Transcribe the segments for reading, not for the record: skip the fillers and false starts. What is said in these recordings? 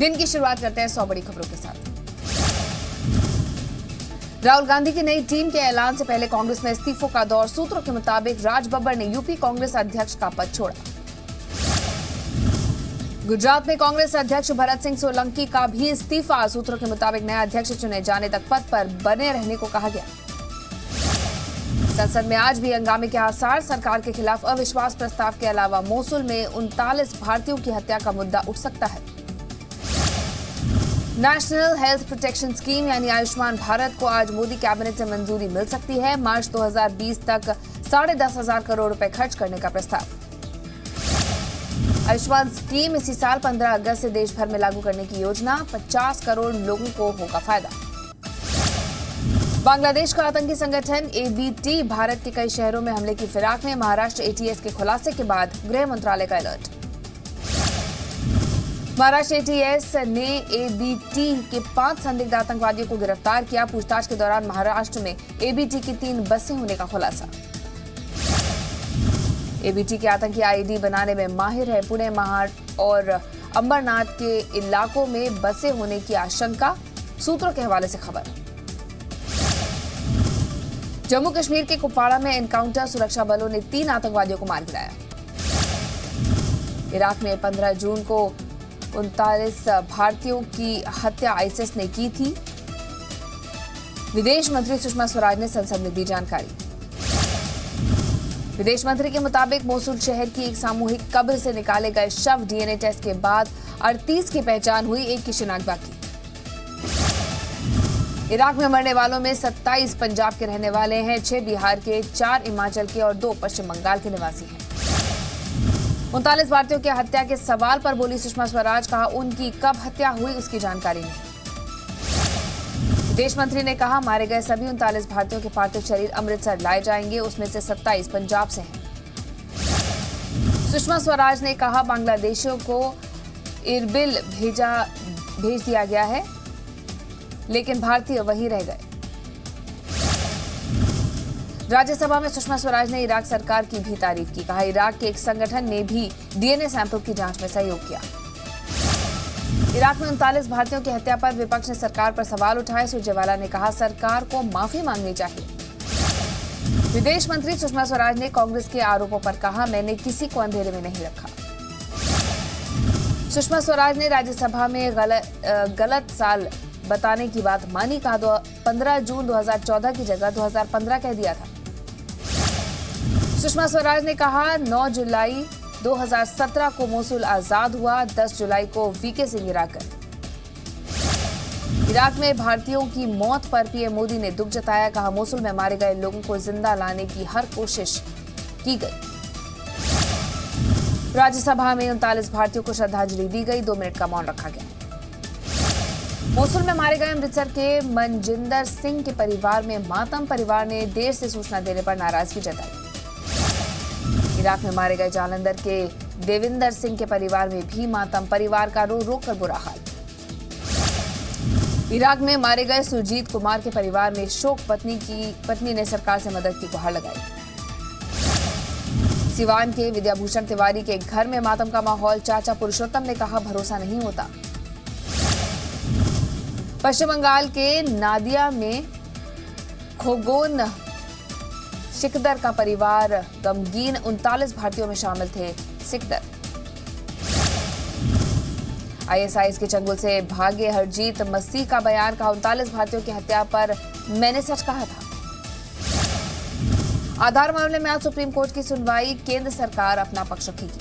दिन की शुरुआत करते हैं 100 बड़ी खबरों के साथ। राहुल गांधी की नई टीम के ऐलान से पहले कांग्रेस में इस्तीफों का दौर। सूत्रों के मुताबिक राज बब्बर ने यूपी कांग्रेस अध्यक्ष का पद छोड़ा। गुजरात में कांग्रेस अध्यक्ष भरत सिंह सोलंकी का भी इस्तीफा। सूत्रों के मुताबिक नया अध्यक्ष चुने जाने तक पद पर बने रहने को कहा गया। संसद में आज भी हंगामे के आसार। सरकार के खिलाफ अविश्वास प्रस्ताव के अलावा मोसुल में 39 भारतीयों की हत्या का मुद्दा उठ सकता है। नेशनल हेल्थ प्रोटेक्शन स्कीम यानी आयुष्मान भारत को आज मोदी कैबिनेट से मंजूरी मिल सकती है। मार्च 2020 तक 10,500 करोड़ रुपए खर्च करने का प्रस्ताव। आयुष्मान स्कीम इसी साल 15 अगस्त से देश भर में लागू करने की योजना। 50 करोड़ लोगों को होगा फायदा। बांग्लादेश का आतंकी संगठन एबीटी भारत के कई शहरों में हमले की फिराक में। महाराष्ट्र एटीएस के खुलासे के बाद गृह मंत्रालय का अलर्ट। महाराष्ट्र एटीएस ने एबीटी के 5 संदिग्ध आतंकवादियों को गिरफ्तार किया। पूछताछ के दौरान महाराष्ट्र में एबीटी की 3 बसें होने का खुलासा। एबीटी के आतंकी आईडी बनाने में माहिर है। पुणे, महाड और अंबरनाथ के इलाकों में बसें होने की आशंका। सूत्रों के हवाले से खबर। जम्मू कश्मीर के कुपवाड़ा में एनकाउंटर। सुरक्षा बलों ने 3 आतंकवादियों को मार गिराया। इराक में 15 जून को 39 भारतीयों की हत्या आईएसआईएस ने की थी। विदेश मंत्री सुषमा स्वराज ने संसद में दी जानकारी। विदेश मंत्री के मुताबिक मोसुल शहर की एक सामूहिक कब्र से निकाले गए शव डीएनए टेस्ट के बाद 38 की पहचान हुई। 1 की शिनाख्त बाकी। इराक में मरने वालों में 27 पंजाब के रहने वाले हैं, 6 बिहार के, 4 हिमाचल के और 2 पश्चिम बंगाल के निवासी हैं। 39 भारतीयों की हत्या के सवाल पर बोली सुषमा स्वराज, कहा उनकी कब हत्या हुई उसकी जानकारी नहीं। विदेश मंत्री ने कहा मारे गए सभी 39 भारतीयों के पार्थिव शरीर अमृतसर लाए जाएंगे। उसमें से 27 पंजाब से हैं। सुषमा स्वराज ने कहा बांग्लादेशियों को इरबिल भेज दिया गया है, लेकिन भारतीय वहीं रह गए। राज्यसभा में सुषमा स्वराज ने इराक सरकार की भी तारीफ की। कहा इराक के एक संगठन ने भी डीएनए सैंपल की जांच में सहयोग किया। इराक में 39 भारतीयों की हत्या पर विपक्ष ने सरकार पर सवाल उठाए। सुरजेवाला ने कहा सरकार को माफी मांगनी चाहिए। विदेश मंत्री सुषमा स्वराज ने कांग्रेस के आरोपों पर कहा मैंने किसी को अंधेरे में नहीं रखा। सुषमा स्वराज ने राज्यसभा में गलत साल बताने की बात मानी। कहा 15 जून 2014 की जगह 2015 कह दिया था। सुषमा स्वराज ने कहा 9 जुलाई 2017 को मोसुल आजाद हुआ। 10 जुलाई को वीके सिंह इराक गए। इराक में भारतीयों की मौत पर पीएम मोदी ने दुख जताया। कहा मोसुल में मारे गए लोगों को जिंदा लाने की हर कोशिश की गई। राज्यसभा में 39 भारतीयों को श्रद्धांजलि दी गई। 2 मिनट का मौन रखा गया। मोसुल में मारे गए अमृतसर के मनजिंदर सिंह के परिवार में मातम। परिवार ने देर से सूचना देने पर नाराजगी जताई। इराक में मारे गए जालंधर के देविंदर सिंह के परिवार में भी मातम। परिवार का रो रो कर बुरा हाल। इराक में मारे गए सुरजीत कुमार के परिवार में शोक। पत्नी ने सरकार से मदद की गुहार लगाई। सिवान के विद्याभूषण तिवारी के घर में मातम का माहौल। चाचा पुरुषोत्तम ने कहा भरोसा नहीं होता। पश्चिम बंगाल के नादिया में खोगोन सिकदर का परिवार गमगीन। 39 भारतीयों में शामिल थे सिकदर। आईएसआईएस के चंगुल से भागे हरजीत मसीह का बयान। कहा 39 भारतीयों की हत्या पर मैंने सच कहा था। आधार मामले में आज सुप्रीम कोर्ट की सुनवाई। केंद्र सरकार अपना पक्ष रखेगी।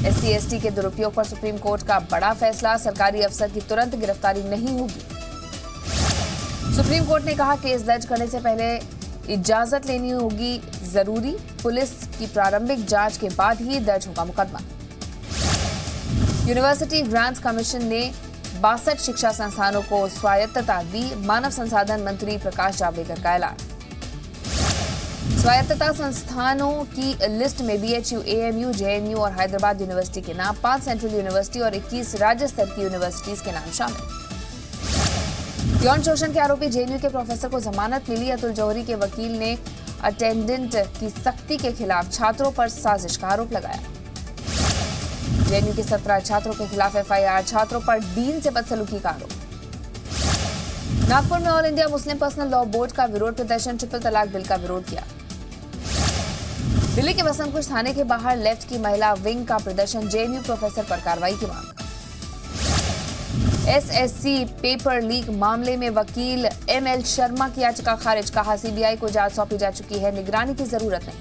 SC/ST के दुरुपयोग पर सुप्रीम कोर्ट का बड़ा फैसला। सरकारी अफसर की तुरंत गिरफ्तारी नहीं होगी। सुप्रीम कोर्ट ने कहा केस दर्ज करने से पहले इजाजत लेनी होगी जरूरी। पुलिस की प्रारंभिक जांच के बाद ही दर्ज होगा मुकदमा। यूनिवर्सिटी ग्रांट्स कमीशन ने 62 शिक्षा संस्थानों को स्वायत्तता दी। मानव संसाधन मंत्री प्रकाश जावड़ेकर का ऐलान। स्वायत्तता संस्थानों की लिस्ट में BHU, AMU, JNU और हैदराबाद यूनिवर्सिटी के नाम, 5 सेंट्रल यूनिवर्सिटी और 21 राज्य स्तर की यूनिवर्सिटीज के नाम शामिल। यौन शोषण के आरोपी JNU के प्रोफेसर को जमानत मिली। अतुल जौहरी के वकील ने अटेंडेंट की सख्ती के खिलाफ छात्रों पर साजिश का आरोप लगाया। जेएनयू के 17 छात्रों के खिलाफ एफआईआर, छात्रों पर डीन से बदसलूकी का आरोप। नागपुर में all India Muslim personal law board का विरोध प्रदर्शन, ट्रिपल तलाक बिल का विरोध किया। दिल्ली के वसंत कुंज थाने के बाहर लेफ्ट की महिला विंग का प्रदर्शन, जेएनयू प्रोफेसर पर कार्रवाई की मांग। एसएससी पेपर लीक मामले में वकील एमएल शर्मा की याचिका खारिज, कहा सीबीआई को जांच सौंपी जा चुकी है, निगरानी की जरूरत नहीं।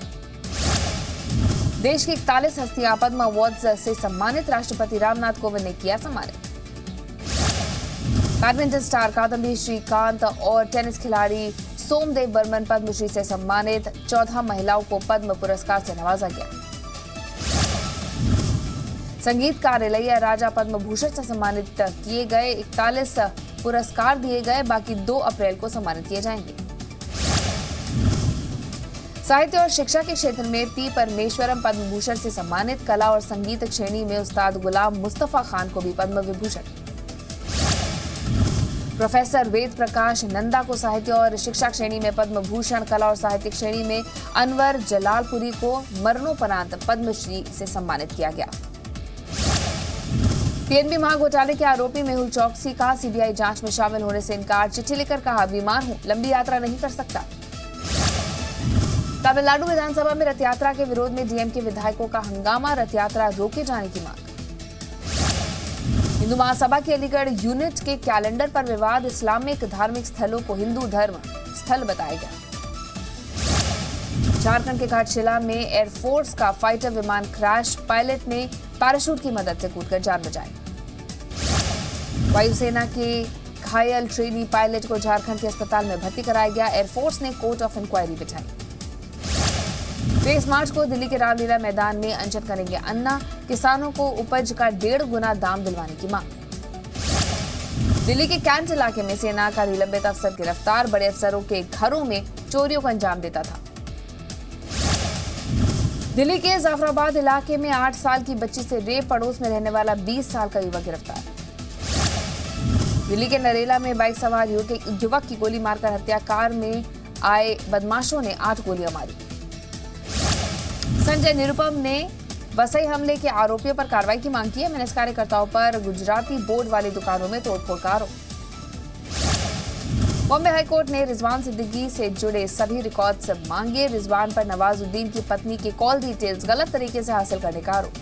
देश की 41 हस्तियां पद्म अवार्ड से सम्मानित, राष्ट्रपति रामनाथ कोविंद ने किया सम्मानित। बैडमिंटन स्टार कादम्बी श्रीकांत और टेनिस खिलाड़ी सोमदेव बर्मन पद्मश्री से सम्मानित, 14 महिलाओं को पद्म पुरस्कार से नवाजा गया। संगीतकार इलैया राजा पद्म भूषण से सम्मानित किए गए, 41 पुरस्कार दिए गए, बाकी 2 अप्रैल को सम्मानित किए जाएंगे। साहित्य और शिक्षा के क्षेत्र में पी परमेश्वरम पद्म भूषण से सम्मानित, कला और संगीत श्रेणी में उस्ताद गुलाम मुस्तफा खान को भी पद्म विभूषण। प्रोफेसर वेद प्रकाश नंदा को साहित्य और शिक्षा श्रेणी में पद्म भूषण, कला और साहित्यिक श्रेणी में अनवर जलालपुरी को मरणोपरांत पद्मश्री से सम्मानित किया गया। पीएनबी महाघोटाले के आरोपी मेहुल चौकसी का सीबीआई जांच में शामिल होने से इनकार, चिट्ठी लिखकर कहा बीमार हूं, लंबी यात्रा नहीं कर सकता। तमिलनाडु विधानसभा में रथ यात्रा के विरोध में डीएमके विधायकों का हंगामा, रथ यात्रा रोके जाने की मांग। हिंदू महासभा की अलीगढ़ यूनिट के कैलेंडर पर विवाद, इस्लामिक धार्मिक स्थलों को हिंदू धर्म स्थल बताया गया। झारखंड के घाटशिला में एयरफोर्स का फाइटर विमान क्रैश, पायलट ने पैराशूट की मदद से कूदकर जान बचाई। वायुसेना के घायल ट्रेनी पायलट को झारखंड के अस्पताल में भर्ती कराया गया, एयरफोर्स ने कोर्ट ऑफ इंक्वायरी बिठाई। 23 मार्च को दिल्ली के रामलीला मैदान में अनशन करेंगे अन्ना, किसानों को उपज का 1.5 गुना दाम दिलवाने की मांग। दिल्ली के कैंट इलाके में सेना का निलंबित अफसर गिरफ्तार, बड़े अफसरों के घरों में चोरियों को अंजाम देता था। दिल्ली के जाफराबाद इलाके में 8 साल की बच्ची से रेप, पड़ोस में रहने वाला 20 साल का युवक गिरफ्तार। दिल्ली के नरेला में बाइक सवार युवक की गोली मारकर हत्या, कार में आए बदमाशों ने 8 गोलियां मारी। संजय निरुपम ने वसई हमले के आरोपियों पर कार्रवाई की मांग की है, एमएनएस कार्यकर्ताओं पर गुजराती बोर्ड वाली दुकानों में तोड़फोड़ का आरोप। बॉम्बे हाईकोर्ट ने रिजवान सिद्दीकी से जुड़े सभी रिकॉर्ड्स मांगे, रिजवान पर नवाजुद्दीन की पत्नी के कॉल डिटेल्स गलत तरीके से हासिल करने का आरोप।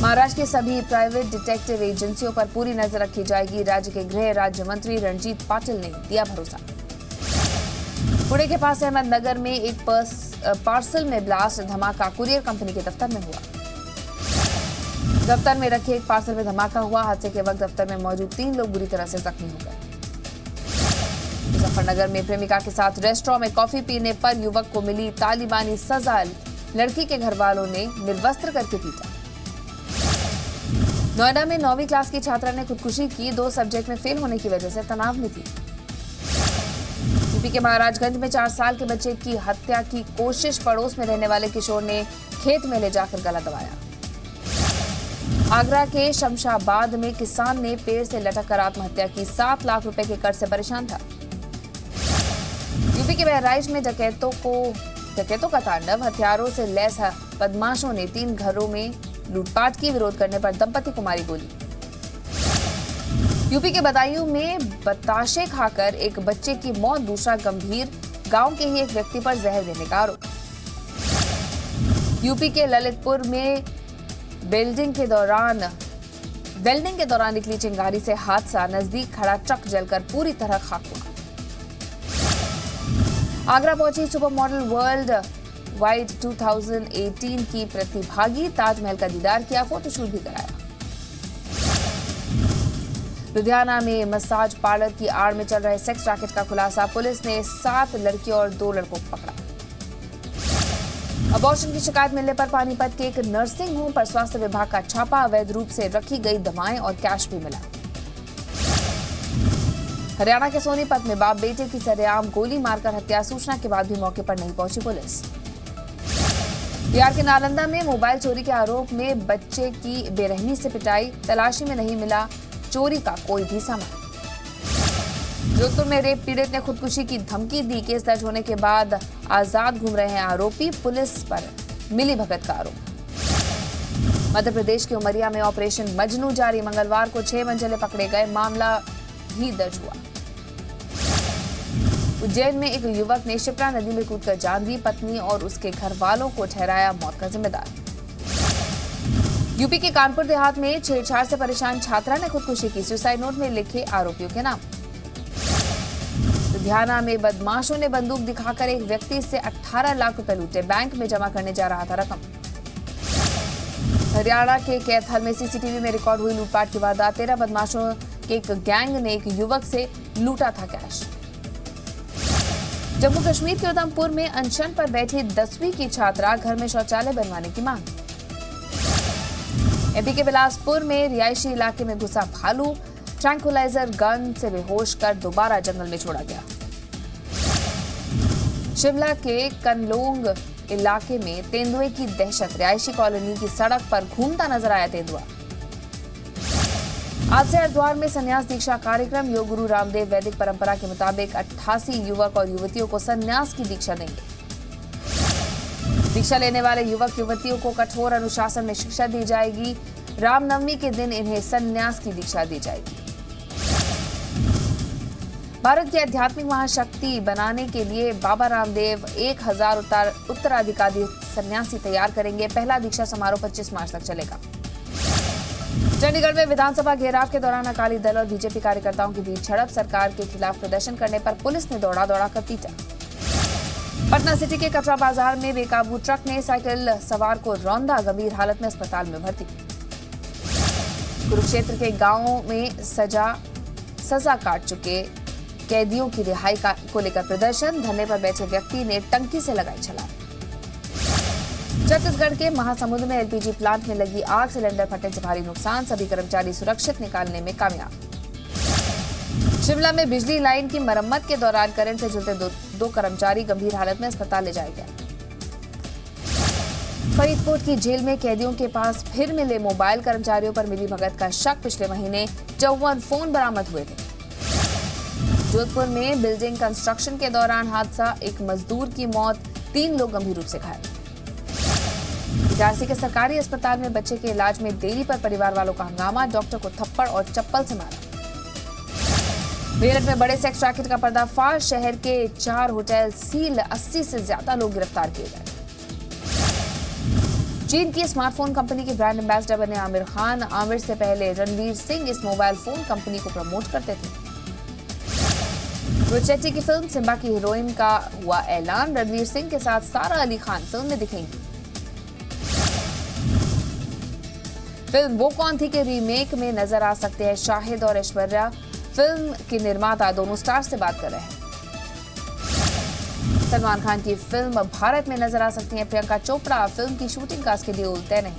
महाराष्ट्र के सभी प्राइवेट डिटेक्टिव एजेंसियों पर पूरी नजर रखी जाएगी, राज्य के गृह राज्य मंत्री रणजीत पाटिल ने दिया भरोसा। पुणे के पास अहमदनगर में एक पार्सल में ब्लास्ट, धमाका कुरियर कंपनी के दफ्तर में हुआ। दफ्तर में रखे एक पार्सल में धमाका हुआ, हादसे के वक्त दफ्तर में मौजूद 3 लोग बुरी तरह से जख्मी हो गए। मुजफ्फरनगर में प्रेमिका के साथ रेस्टोरेंट में कॉफी पीने पर युवक को मिली तालिबानी सजा, लड़की के घर वालों ने निर्वस्त्र करके पीटा। नोएडा में 9वीं क्लास की छात्रा ने खुदकुशी की, 2 सब्जेक्ट में फेल होने की वजह से तनाव में थी। यूपी के महाराजगंज में 4 साल के बच्चे की हत्या की कोशिश, पड़ोस में रहने वाले किशोर ने खेत में ले जाकर गला दबाया। आगरा के शमशाबाद में किसान ने पेड़ से लटक कर आत्महत्या की, 7 लाख रुपए के कर्ज से परेशान था। यूपी के बहराइच में डकैतों का तांडव, हथियारों से लैस बदमाशों ने 3 घरों में लूटपाट की, विरोध करने पर दंपति को मारी गोली। यूपी के बदायूं में बताशे खाकर एक बच्चे की मौत, दूसरा गंभीर, गांव के ही एक व्यक्ति पर जहर देने का आरोप। यूपी के ललितपुर में वेल्डिंग के दौरान निकली चिंगारी से हादसा, नजदीक खड़ा ट्रक जलकर पूरी तरह खाक हुआ। आगरा पहुंची सुपर मॉडल वर्ल्ड वाइड 2018 की प्रतिभागी, ताजमहल का दीदार किया, फोटोशूट भी कराया। लुधियाना में मसाज पार्लर की आड़ में चल रहे सेक्स रैकेट का खुलासा, पुलिस ने 7 लड़कियों और 2 लड़कों को पकड़ा। अबॉर्शन की शिकायत मिलने पर पानीपत के एक नर्सिंग होम पर स्वास्थ्य विभाग का छापा, अवैध रूप से रखी गई दवाएं और कैश भी मिला। हरियाणा के सोनीपत में बाप बेटे की सरेआम गोली मारकर हत्या, सूचना के बाद भी मौके पर नहीं पहुंची पुलिस। बिहार के नालंदा में मोबाइल चोरी के आरोप में बच्चे की बेरहमी से पिटाई, तलाशी में नहीं मिला चोरी का कोई भी सामान। जोधपुर में रेप पीड़ित ने खुदकुशी की धमकी दी, केस दर्ज होने के बाद आजाद घूम रहे हैं आरोपी, पुलिस पर मिलीभगत का आरोप। मध्य प्रदेश के उमरिया में ऑपरेशन मजनू जारी, मंगलवार को 6 मंजिले पकड़े गए, मामला भी दर्ज हुआ। उज्जैन में एक युवक ने शिप्रा नदी में कूदकर जान दी, पत्नी और उसके घर वालों को ठहराया मौत का जिम्मेदार। यूपी के कानपुर देहात में छेड़छाड़ से परेशान छात्रा ने खुदकुशी की, सुसाइड नोट में लिखे आरोपियों के नाम। लुधियाना में बदमाशों ने बंदूक दिखाकर एक व्यक्ति से 18 लाख रुपए लूटे, बैंक में जमा करने जा रहा था रकम। हरियाणा के कैथल में सीसीटीवी में रिकॉर्ड हुई लूटपाट की वारदात, 13 बदमाशों के एक गैंग ने एक युवक से लूटा था कैश। जम्मू कश्मीर के उधमपुर में अनशन पर बैठी 10वीं की छात्रा, घर में शौचालय बनवाने की मांग। एमपी के बिलासपुर में रिहायशी इलाके में घुसा भालू, ट्रैंकुलाइजर गन से बेहोश कर दोबारा जंगल में छोड़ा गया। शिमला के कनलोंग इलाके में तेंदुए की दहशत, रिहायशी कॉलोनी की सड़क पर घूमता नजर आया तेंदुआ। आज से हरिद्वार में संन्यास दीक्षा कार्यक्रम, योग गुरु रामदेव वैदिक परंपरा के मुताबिक 88 युवक और युवतियों को संन्यास की दीक्षा देंगे। दीक्षा लेने वाले युवक युवतियों को कठोर अनुशासन में शिक्षा दी जाएगी। रामनवमी के दिन इन्हें संन्यास की दीक्षा दी जाएगी। भारत की आध्यात्मिक महाशक्ति बनाने के लिए बाबा रामदेव 1000 उत्तराधिकारी सन्यासी तैयार करेंगे। पहला दीक्षा समारोह 25 मार्च तक चलेगा। चंडीगढ़ में विधानसभा घेराव के दौरान अकाली दल और बीजेपी कार्यकर्ताओं के बीच झड़प, सरकार के खिलाफ प्रदर्शन करने पर पुलिस ने दौड़ा कर पीटा। पटना सिटी के कचरा बाजार में बेकाबू ट्रक ने साइकिल सवार को रौंदा, गंभीर हालत में अस्पताल में भर्ती। कुरुक्षेत्र के गांवों में सजा काट चुके कैदियों की रिहाई को लेकर प्रदर्शन, धरने पर बैठे व्यक्ति ने टंकी से लगाई छलांग। छत्तीसगढ़ के महासमुंद में एलपीजी प्लांट में लगी आग, सिलेंडर फटने से भारी नुकसान, सभी कर्मचारी सुरक्षित निकालने में कामयाब। शिमला में बिजली लाइन की मरम्मत के दौरान करंट से झुलसे दो कर्मचारी गंभीर हालत में अस्पताल ले जाए गए। फरीदकोट की जेल में कैदियों के पास फिर मिले मोबाइल, कर्मचारियों पर मिली भगत का शक, पिछले महीने 54 फोन बरामद हुए थे। जोधपुर में बिल्डिंग कंस्ट्रक्शन के दौरान हादसा, एक मजदूर की मौत, 3 लोग गंभीर रूप से घायल। इटारसी के सरकारी अस्पताल में बच्चे के इलाज में देरी पर परिवार वालों का हंगामा, डॉक्टर को थप्पड़ और चप्पल से मारा। मेरठ में बड़े सेक्स रैकेट का पर्दाफाश, शहर के 4 होटल सील, 80 से ज्यादा लोग गिरफ्तार किए गए। चीन की स्मार्टफोन कंपनी के ब्रांड एम्बेसडर बने आमिर खान, आमिर से पहले रणवीर सिंह इस मोबाइल फोन कंपनी को प्रमोट करते थे। रोहित शेट्टी की फिल्म सिम्बा की हीरोइन का हुआ ऐलान, रणवीर सिंह के साथ सारा अली खान फिल्म में दिखेंगी। फिल्म वो कौन थी के रीमेक में नजर आ सकते हैं शाहिद और ऐश्वर्या, फिल्म के निर्माता दोनों स्टार से बात कर रहे हैं। सलमान खान की फिल्म भारत में नजर आ सकती है प्रियंका चोपड़ा, फिल्म की शूटिंग का शेड्यूल तय नहीं।